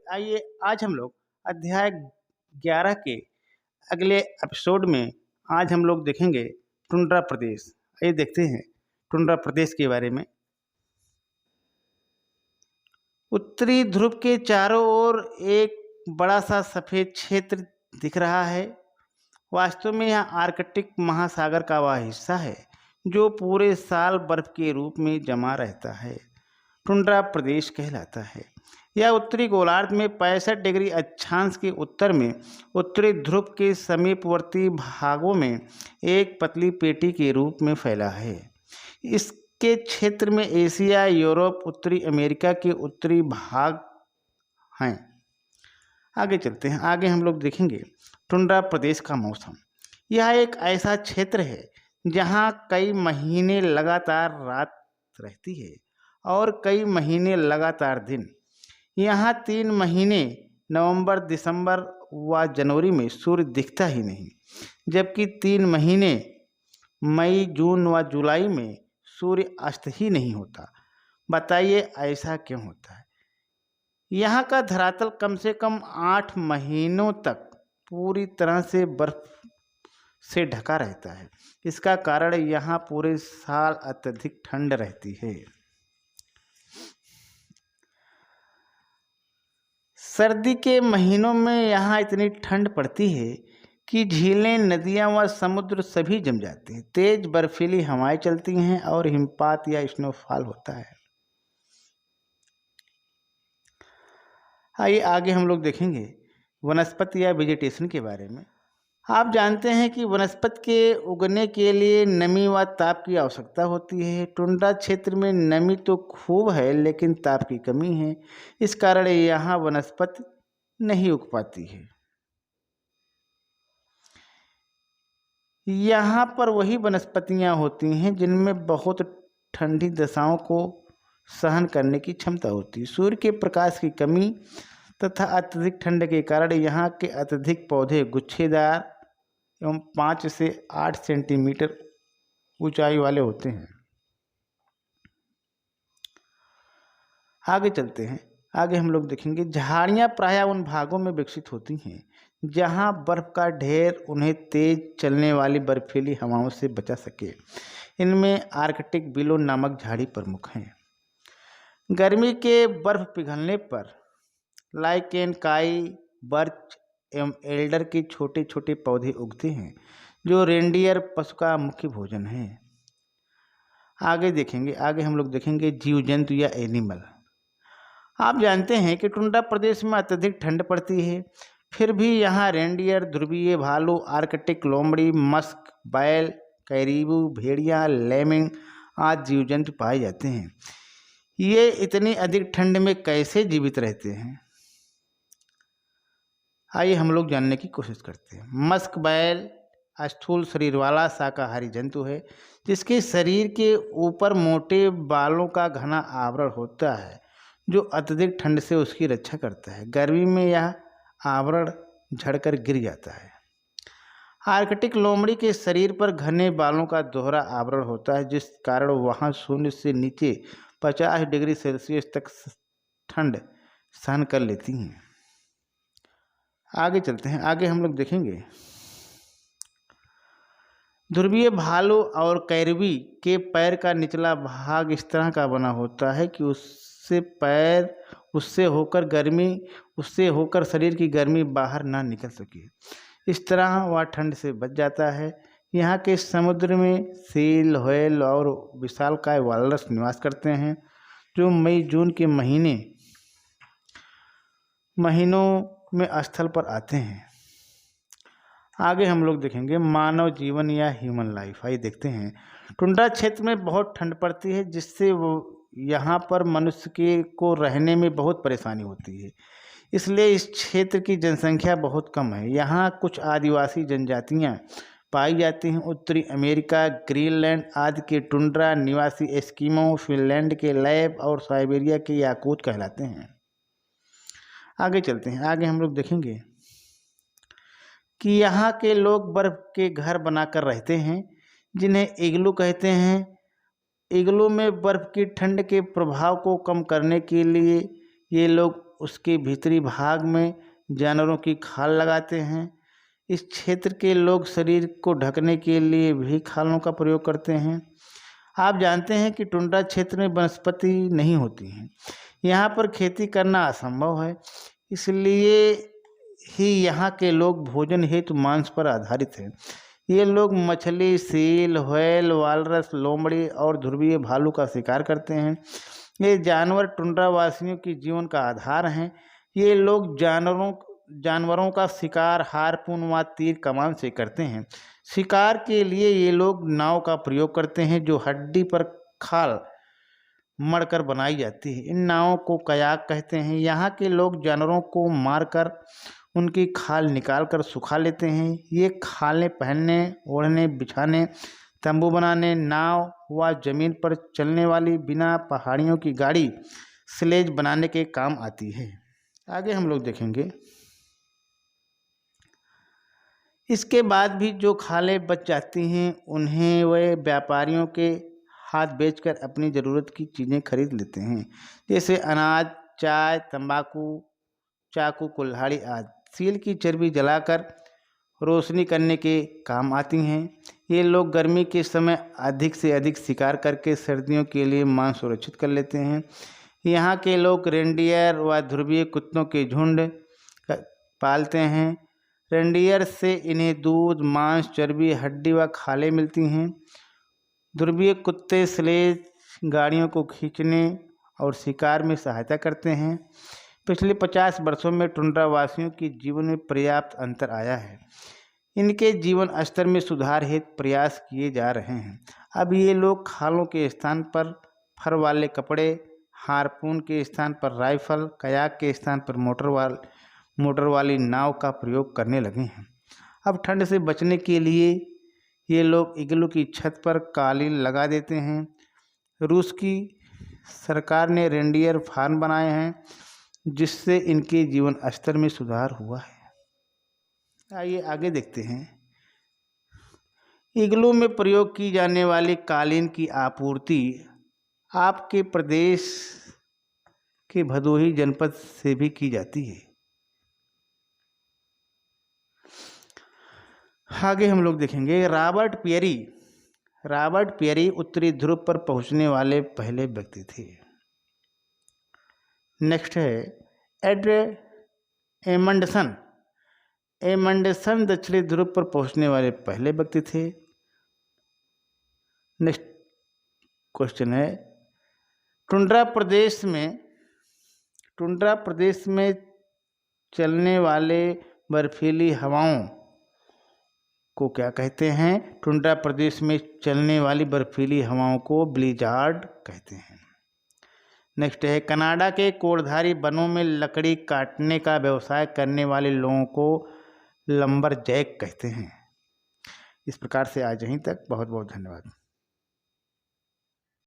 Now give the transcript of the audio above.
आइए आज हम लोग अध्याय 11 के अगले एपिसोड में आज हम लोग देखेंगे टुंड्रा प्रदेश। आइए देखते हैं टुंड्रा प्रदेश के बारे में। उत्तरी ध्रुव के चारों ओर एक बड़ा सा सफ़ेद क्षेत्र दिख रहा है। वास्तव में यह आर्कटिक महासागर का वह हिस्सा है जो पूरे साल बर्फ के रूप में जमा रहता है। टुंड्रा प्रदेश कहलाता है। यह उत्तरी गोलार्ध में 65 डिग्री अक्षांश के उत्तर में उत्तरी ध्रुव के समीपवर्ती भागों में एक पतली पेटी के रूप में फैला है। इसके क्षेत्र में एशिया, यूरोप, उत्तरी अमेरिका के उत्तरी भाग हैं। आगे चलते हैं। आगे हम लोग देखेंगे टुंड्रा प्रदेश का मौसम। यह एक ऐसा क्षेत्र है जहाँ कई महीने लगातार रात रहती है और कई महीने लगातार दिन। यहाँ 3 महीने नवंबर, दिसंबर व जनवरी में सूर्य दिखता ही नहीं, जबकि 3 महीने मई, जून व जुलाई में सूर्य अस्त ही नहीं होता। बताइए ऐसा क्यों होता है? यहाँ का धरातल कम से कम 8 महीनों तक पूरी तरह से बर्फ से ढका रहता है। इसका कारण यहाँ पूरे साल अत्यधिक ठंड रहती है। सर्दी के महीनों में यहाँ इतनी ठंड पड़ती है कि झीलें, नदियाँ व समुद्र सभी जम जाते हैं। तेज बर्फीली हवाएं चलती हैं और हिमपात या स्नोफॉल होता है। आइए आगे हम लोग देखेंगे वनस्पति या वेजिटेशन के बारे में। आप जानते हैं कि वनस्पति के उगने के लिए नमी व ताप की आवश्यकता होती है। टुंड्रा क्षेत्र में नमी तो खूब है लेकिन ताप की कमी है। इस कारण यहाँ वनस्पति नहीं उग पाती है। यहाँ पर वही वनस्पतियाँ होती हैं जिनमें बहुत ठंडी दशाओं को सहन करने की क्षमता होती है। सूर्य के प्रकाश की कमी तथा अत्यधिक ठंड के कारण यहाँ के अत्यधिक पौधे गुच्छेदार एवं 5 से 8 सेंटीमीटर ऊंचाई वाले होते हैं। आगे चलते हैं। आगे हम लोग देखेंगे झाड़ियाँ प्रायः उन भागों में विकसित होती हैं जहाँ बर्फ का ढेर उन्हें तेज चलने वाली बर्फीली हवाओं से बचा सके। इनमें आर्कटिक बिलो नामक झाड़ी प्रमुख हैं। गर्मी के बर्फ पिघलने पर लाइकेन, काई, बर्च एवं एल्डर के छोटे छोटे पौधे उगते हैं जो रेंडियर पशु का मुख्य भोजन है। आगे देखेंगे। आगे हम लोग देखेंगे जीव जंतु या एनिमल। आप जानते हैं कि टुंड्रा प्रदेश में अत्यधिक ठंड पड़ती है, फिर भी यहाँ रेंडियर, ध्रुवीय भालू, आर्कटिक लोमड़ी, मस्क, बैल, कैरीबू, भेड़िया, लेमिंग आदि जीव जंतु पाए जाते हैं। ये इतनी अधिक ठंड में कैसे जीवित रहते हैं? आइए हम लोग जानने की कोशिश करते हैं। मस्क बैल स्थूल शरीर वाला शाकाहारी जंतु है जिसके शरीर के ऊपर मोटे बालों का घना आवरण होता है जो अत्यधिक ठंड से उसकी रक्षा करता है। गर्मी में यह आवरण झड़कर गिर जाता है। आर्कटिक लोमड़ी के शरीर पर घने बालों का दोहरा आवरण होता है जिस कारण वहाँ शून्य से नीचे 50 डिग्री सेल्सियस तक ठंड सहन कर लेती हैं। आगे चलते हैं। आगे हम लोग देखेंगे ध्रुवीय भालू और कैरबी के पैर का निचला भाग इस तरह का बना होता है कि उससे होकर शरीर की गर्मी बाहर ना निकल सके। इस तरह वह ठंड से बच जाता है। यहाँ के समुद्र में सील, व्हेल और विशालकाय वालरस निवास करते हैं जो मई जून के महीनों में स्थल पर आते हैं। आगे हम लोग देखेंगे मानव जीवन या ह्यूमन लाइफ। आइए देखते हैं। टुंड्रा क्षेत्र में बहुत ठंड पड़ती है जिससे यहाँ पर मनुष्य को रहने में बहुत परेशानी होती है। इसलिए इस क्षेत्र की जनसंख्या बहुत कम है। यहाँ कुछ आदिवासी जनजातियाँ पाई जाती हैं। उत्तरी अमेरिका, ग्रीनलैंड आदि के टुंड्रा निवासी एस्किमो, फिनलैंड के लैब और साइबेरिया के याकूत कहलाते हैं। आगे चलते हैं। आगे हम लोग देखेंगे कि यहाँ के लोग बर्फ के घर बनाकर रहते हैं जिन्हें इग्लू कहते हैं। इग्लू में बर्फ की ठंड के प्रभाव को कम करने के लिए ये लोग उसके भीतरी भाग में जानवरों की खाल लगाते हैं। इस क्षेत्र के लोग शरीर को ढकने के लिए भी खालों का प्रयोग करते हैं। आप जानते हैं कि टुंड्रा क्षेत्र में वनस्पति नहीं होती हैं। यहाँ पर खेती करना असंभव है, इसलिए ही यहाँ के लोग भोजन हेतु मांस पर आधारित हैं। ये लोग मछली, सील, व्हेल, वालरस, लोमड़ी और ध्रुवीय भालू का शिकार करते हैं। ये जानवर टुंड्रा वासियों की जीवन का आधार हैं। ये लोग जानवरों का शिकार हार्पून व तीर कमान से करते हैं। शिकार के लिए ये लोग नाव का प्रयोग करते हैं जो हड्डी पर खाल मढ़कर बनाई जाती है। इन नावों को कयाक कहते हैं। यहाँ के लोग जानवरों को मारकर उनकी खाल निकालकर सुखा लेते हैं। ये खालें पहनने, ओढ़ने, बिछाने, तंबू बनाने, नाव व जमीन पर चलने वाली बिना पहाड़ियों की गाड़ी स्लेज बनाने के काम आती है। आगे हम लोग देखेंगे। इसके बाद भी जो खालें बच जाती हैं उन्हें वे व्यापारियों के हाथ बेचकर अपनी ज़रूरत की चीज़ें खरीद लेते हैं, जैसे अनाज, चाय, तंबाकू, चाकू, कुल्हाड़ी आदि। सील की चर्बी जलाकर रोशनी करने के काम आती हैं। ये लोग गर्मी के समय अधिक से अधिक शिकार करके सर्दियों के लिए मांस सुरक्षित कर लेते हैं। यहाँ के लोग रेंडियर व ध्रुवीय कुत्तों के झुंड पालते हैं। रेंडियर से इन्हें दूध, मांस, चर्बी, हड्डी व खालें मिलती हैं। ध्रुवीय कुत्ते स्लेज गाड़ियों को खींचने और शिकार में सहायता करते हैं। पिछले 50 वर्षों में टुंड्रा वासियों के जीवन में पर्याप्त अंतर आया है। इनके जीवन स्तर में सुधार हेतु प्रयास किए जा रहे हैं। अब ये लोग खालों के स्थान पर फर वाले कपड़े, हार्पून के स्थान पर राइफल, कयाक के स्थान पर मोटर वाली नाव का प्रयोग करने लगे हैं। अब ठंड से बचने के लिए ये लोग इग्लू की छत पर कालीन लगा देते हैं। रूस की सरकार ने रेंडियर फार्म बनाए हैं जिससे इनके जीवन स्तर में सुधार हुआ है। आइए आगे देखते हैं। इग्लू में प्रयोग की जाने वाली कालीन की आपूर्ति आपके प्रदेश के भदोही जनपद से भी की जाती है। आगे हम लोग देखेंगे। रॉबर्ट पियरी उत्तरी ध्रुव पर पहुंचने वाले पहले व्यक्ति थे। नेक्स्ट है एमंडसन दक्षिणी ध्रुव पर पहुंचने वाले पहले व्यक्ति थे। नेक्स्ट क्वेश्चन है टुंड्रा प्रदेश में चलने वाले बर्फीली हवाओं को क्या कहते हैं? टुंड्रा प्रदेश में चलने वाली बर्फीली हवाओं को ब्लिज़ार्ड कहते हैं। नेक्स्ट है कनाडा के कोरधारी वनों में लकड़ी काटने का व्यवसाय करने वाले लोगों को लंबरजैक कहते हैं। इस प्रकार से आज यहीं तक। बहुत बहुत धन्यवाद।